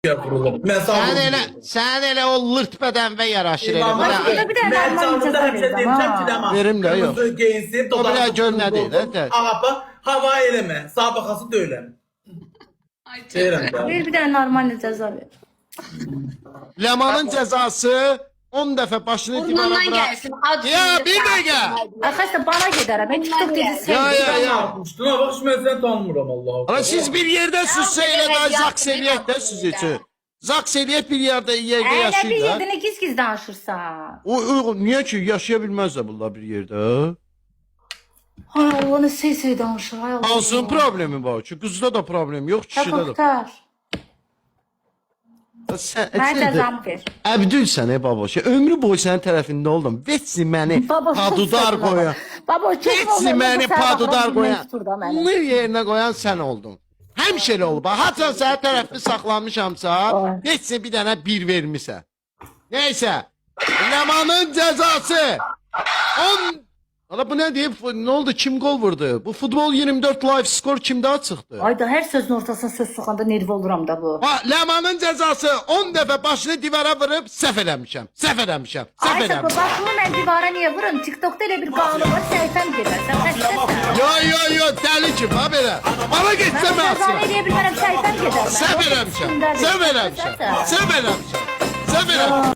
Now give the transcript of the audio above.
Vurulub. Mən sağ Sən elə o lırtbədən və yaraşır elə. Mən canımda həmişə demişəm ki, Ləman. Verim də yox. Qızı geyinsin, O bir göl nədir? Ağapa, hava eləmə. Sabıqası döyləm. Deyirəm də. Bir dənə normal cəza ver. Ləmanın cəzası 10 dəfə başını divara Burnundan bırak. gəlsin. Ad Ya günündə bir sağ dəqiqə. olsun. Arkadaşlar bana gedərəm. Ben TikTok dedi Ya ya sevdim. ya. Yapmışdın, bax mən səni tanımıram Allah'a. Ana siz bir yerdə süzsə elə də zaks eləyək də siz üçün. Zaks eləyək bir yerdə Ələ bir yaşayın yerdə da. nə giz-giz danışırsan. Niyə ki yaşaya bilməzlər bunlar bir yerdə? Hay Allah ne sey danışır. Hay Allah. Hansının problemi var ki? Qızda da problem yox, kişidə də. Muhtar. Mən cəzamı ver. Əbdülsən baboş. Ömrü boyu sənin tərəfində oldum. Vetsi məni Baba, padudar sus qoyan. Baba Vetsi məni padudar qoyan. qoyan. Mır yerinə qoyan sən oldun. Həmişə elə olub. Haçan sənin tərəfini saxlamışamsa, vetsi bir dənə bir vermisə. Neysə. Ləmanın cəzası 10. Ala bu nə deyib? Nə oldu? Kim gol vurdu? Bu futbol 24 live skor kimdə çıxdı? Ayda hər sözün ortasına söz soxanda nerv oluram da bu. Ha, Ləmanın cəzası 10 dəfə başını divara vurub səhv eləmişəm. Səhv eləmişəm. Səhv Ayda eləmişəm. başımı mən divara niyə vurum? TikTokda elə bir qanun var, səhifəm gedər. Sən xəstəsən. Yo dəli ki, ha belə. Bana geçsə Mən cəza məsələ. eləyə bilmərəm, səhifəm gedər. Səhv eləmişəm. Səhv eləmişəm. Səhv eləmişəm. Səhv eləmişəm.